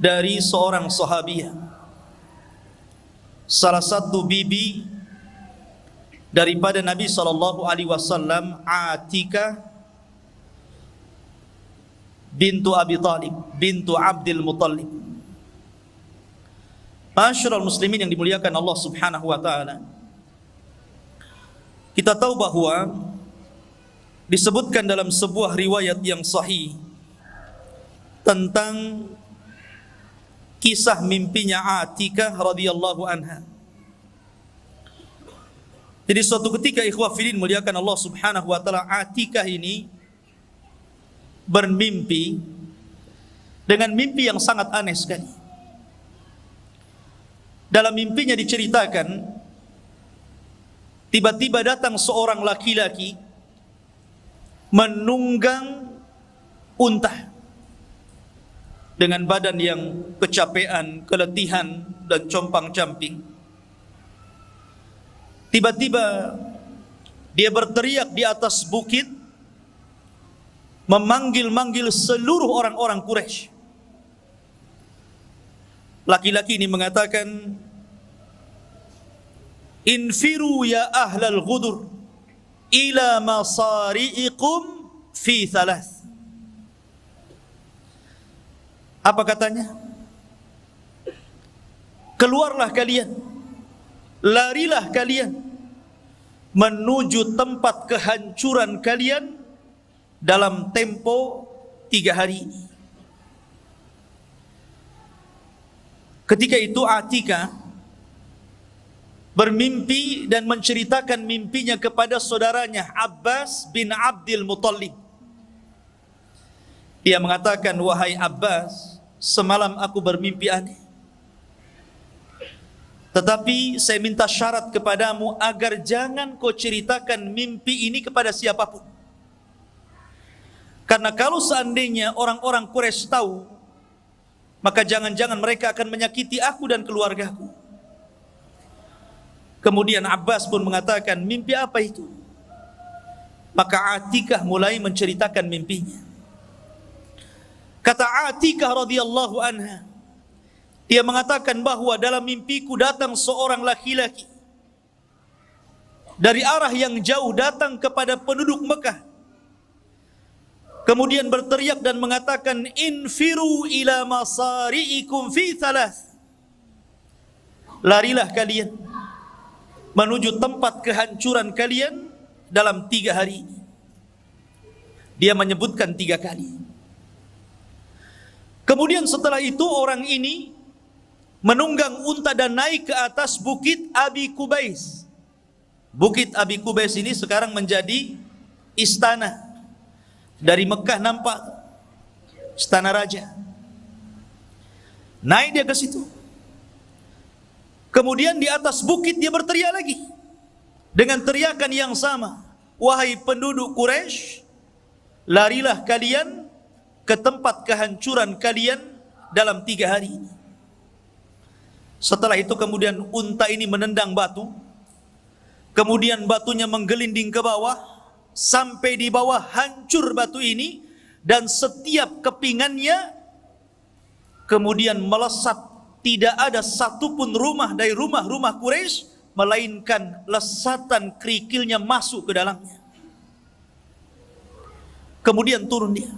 dari seorang sahabiah, salah satu bibi daripada Nabi SAW, Atikah bintu Abi Talib, bintu Abdul Muttalib. Masyarul muslimin yang dimuliakan Allah Subhanahu wa taala, kita tahu bahwa disebutkan dalam sebuah riwayat yang sahih tentang kisah mimpinya Atikah radhiyallahu anha. Jadi suatu ketika, ikhwah fillah muliakan Allah Subhanahu wa taala, Atikah ini bermimpi dengan mimpi yang sangat aneh sekali. Dalam mimpinya diceritakan, tiba-tiba datang seorang laki-laki menunggang unta dengan badan yang kecapean, keletihan dan compang-camping. Tiba-tiba dia berteriak di atas bukit, memanggil-manggil seluruh orang-orang Quraisy. Laki-laki ini mengatakan, "Infiru ya ahlal ghudur ila masari'ikum fi thalath." Apa katanya? Keluarlah kalian, larilah kalian menuju tempat kehancuran kalian dalam tempo 3 hari ini. Ketika itu Atikah bermimpi dan menceritakan mimpinya kepada saudaranya Abbas bin Abdul Muttalib. Dia mengatakan, "Wahai Abbas, semalam aku bermimpi aneh. Tetapi saya minta syarat kepadamu agar jangan kau ceritakan mimpi ini kepada siapapun. Karena kalau seandainya orang-orang Quraisy tahu, maka jangan-jangan mereka akan menyakiti aku dan keluargaku." Kemudian Abbas pun mengatakan, "Mimpi apa itu?" Maka Atikah mulai menceritakan mimpinya. Kata Atikah radhiyallahu anha, dia mengatakan bahwa dalam mimpiku datang seorang laki-laki dari arah yang jauh, datang kepada penduduk Mekah. Kemudian berteriak dan mengatakan, "Infiru ila masari'ikum fi thalath." Larilah kalian menuju tempat kehancuran kalian dalam 3 hari ini. Dia menyebutkan 3 kali. Kemudian setelah itu orang ini menunggang unta dan naik ke atas bukit Abi Kubais. Bukit Abi Kubais ini sekarang menjadi istana. Dari Mekah nampak istana raja. Naik dia ke situ. Kemudian di atas bukit dia berteriak lagi dengan teriakan yang sama, "Wahai penduduk Quraisy, larilah kalian ke tempat kehancuran kalian dalam 3 hari ini." Setelah itu kemudian unta ini menendang batu. Kemudian batunya menggelinding ke bawah. Sampai di bawah hancur batu ini, dan setiap kepingannya kemudian melesat. Tidak ada satupun rumah dari rumah-rumah Quraisy melainkan lesatan kerikilnya masuk ke dalamnya. Kemudian turun dia.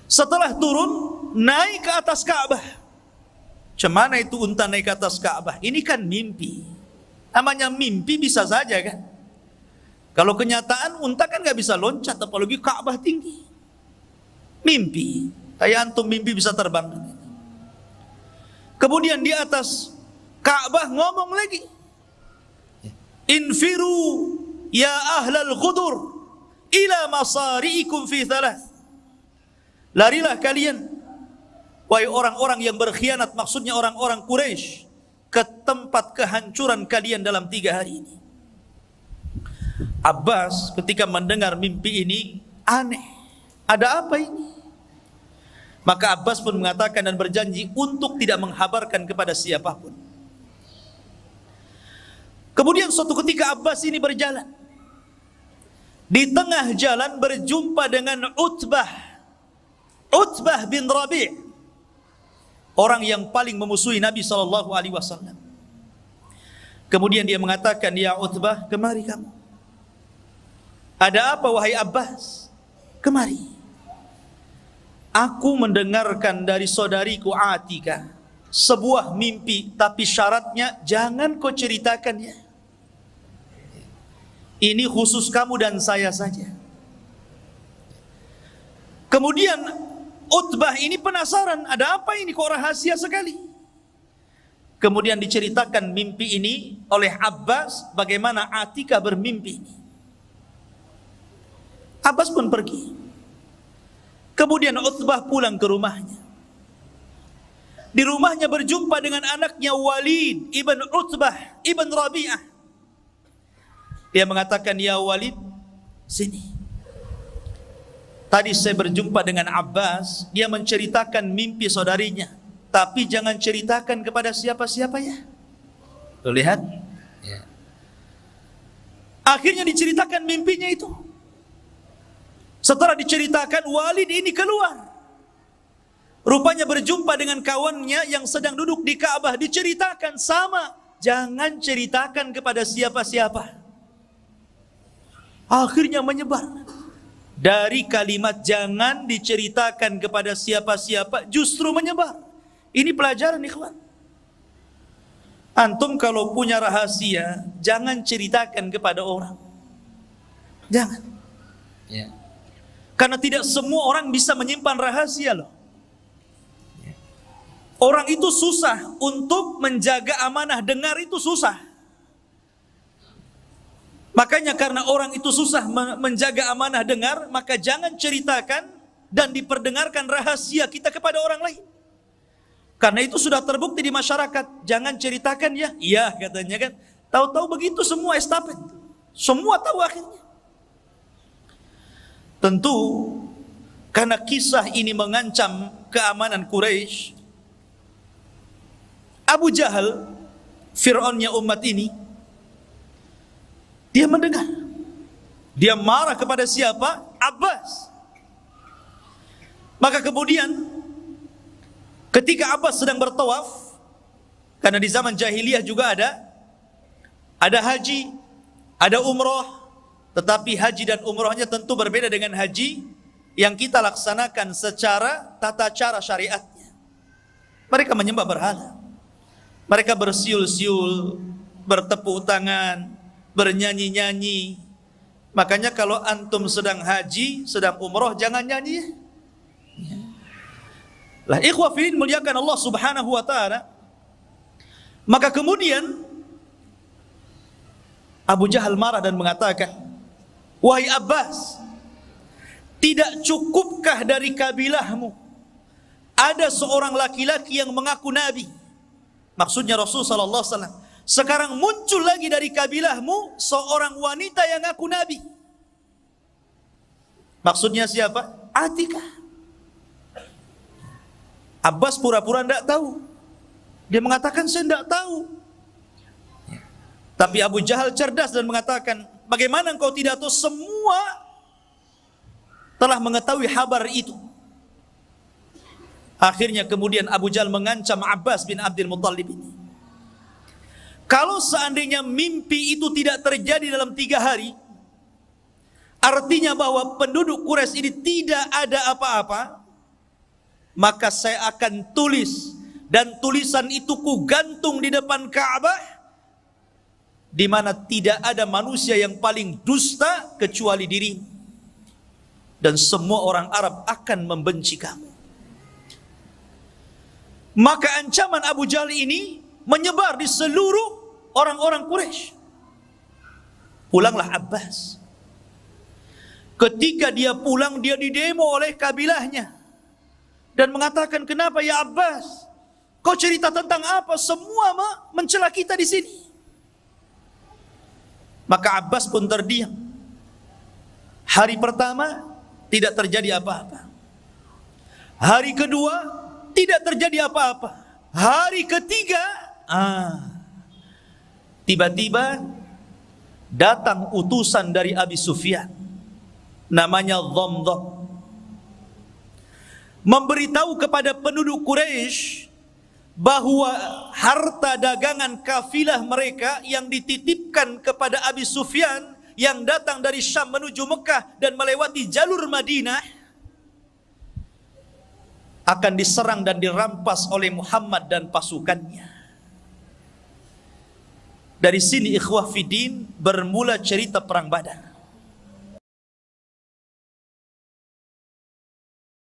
Setelah turun, naik ke atas Ka'bah. Cemana itu unta naik ke atas Ka'bah? Ini kan mimpi. Namanya mimpi bisa saja kan. Kalau kenyataan unta kan gak bisa loncat, apalagi Ka'bah tinggi. Mimpi, kayak antum mimpi bisa terbang. Kemudian di atas Ka'bah ngomong lagi, "Infiru ya ahlal ghudur ila masari'ikum fi thalath." Larilah kalian, wahai orang-orang yang berkhianat, maksudnya orang-orang Quraisy, ke tempat kehancuran kalian dalam 3 hari ini. Abbas ketika mendengar mimpi ini aneh. Ada apa ini? Maka Abbas pun mengatakan dan berjanji untuk tidak menghabarkan kepada siapapun. Kemudian suatu ketika Abbas ini berjalan. Di tengah jalan berjumpa dengan Utbah bin Rabi'. orang yang paling memusuhi Nabi SAW. Kemudian dia mengatakan, "Ya Utbah, kemari kamu. Ada apa wahai Abbas? Kemari. Aku mendengarkan dari saudariku Atika sebuah mimpi, tapi syaratnya jangan kau ceritakan ya. Ini khusus kamu dan saya saja." Kemudian Utbah ini penasaran, ada apa ini kok rahasia sekali? Kemudian diceritakan mimpi ini oleh Abbas, bagaimana Atika bermimpi ini. Abbas pun pergi. Kemudian Utbah pulang ke rumahnya. Di rumahnya berjumpa dengan anaknya Walid ibn Utbah ibn Rabi'ah. Dia mengatakan, "Ya Walid, sini. Tadi saya berjumpa dengan Abbas, dia menceritakan mimpi saudarinya, tapi jangan ceritakan kepada siapa-siapa ya." Tuh, lihat. Ya. Akhirnya diceritakan mimpinya itu. Setelah diceritakan, Walid ini keluar. Rupanya berjumpa dengan kawannya yang sedang duduk di Ka'bah. Diceritakan sama, jangan ceritakan kepada siapa-siapa. Akhirnya menyebar. Dari kalimat jangan diceritakan kepada siapa-siapa, justru menyebar. Ini pelajaran, ikhwan. Antum kalau punya rahasia, jangan ceritakan kepada orang. Jangan. Ya. Karena tidak semua orang bisa menyimpan rahasia loh. Ya. Orang itu susah untuk menjaga amanah, dengar itu susah. Makanya karena orang itu susah menjaga amanah dengar, maka jangan ceritakan dan diperdengarkan rahasia kita kepada orang lain. Karena itu sudah terbukti di masyarakat, jangan ceritakan ya. Iya katanya kan. Tahu-tahu begitu semua estafet. Semua tahu akhirnya. Tentu karena kisah ini mengancam keamanan Quraisy, Abu Jahal, Fir'aunnya umat ini, dia mendengar. Dia marah kepada siapa? Abbas. Maka kemudian ketika Abbas sedang bertawaf, karena di zaman jahiliyah juga ada haji, ada umroh, tetapi haji dan umrohnya tentu berbeda dengan haji yang kita laksanakan secara tata cara syariatnya. Mereka menyembah berhala. Mereka bersiul-siul, bertepuk tangan, bernyanyi-nyanyi. Makanya kalau antum sedang haji, sedang umroh, jangan nyanyi. Lah ikhwah fillah muliakan Allah Subhanahu wa taala. Maka kemudian Abu Jahal marah dan mengatakan, "Wahai Abbas, tidak cukupkah dari kabilahmu ada seorang laki-laki yang mengaku nabi?" Maksudnya Rasul sallallahu alaihi wasallam. Sekarang muncul lagi dari kabilahmu seorang wanita yang ngaku nabi. Maksudnya siapa? Atika. Abbas pura-pura tidak tahu. Dia mengatakan saya tidak tahu. Tapi Abu Jahal cerdas dan mengatakan, bagaimana engkau tidak tahu? Semua telah mengetahui kabar itu. Akhirnya kemudian Abu Jahal mengancam Abbas bin Abdul Muttalib ini. Kalau seandainya mimpi itu tidak terjadi dalam 3 hari, artinya bahwa penduduk Quraisy ini tidak ada apa-apa, maka saya akan tulis, dan tulisan itu ku gantung di depan Ka'bah, di mana tidak ada manusia yang paling dusta kecuali dirimu, dan semua orang Arab akan membenci kamu. Maka ancaman Abu Jahal ini menyebar di seluruh orang-orang Quraisy. Pulanglah Abbas. Ketika dia pulang, dia didemo oleh kabilahnya dan mengatakan, "Kenapa ya Abbas? Kau cerita tentang apa? Semua mencela kita di sini." Maka Abbas pun terdiam. Hari pertama tidak terjadi apa-apa. Hari kedua tidak terjadi apa-apa. Hari ketiga, tiba-tiba datang utusan dari Abi Sufyan, namanya Dhamdham, memberitahu kepada penduduk Quraisy bahwa harta dagangan kafilah mereka yang dititipkan kepada Abi Sufyan yang datang dari Syam menuju Mekah dan melewati jalur Madinah akan diserang dan dirampas oleh Muhammad dan pasukannya. Dari sini ikhwah fiddin bermula cerita perang Badar.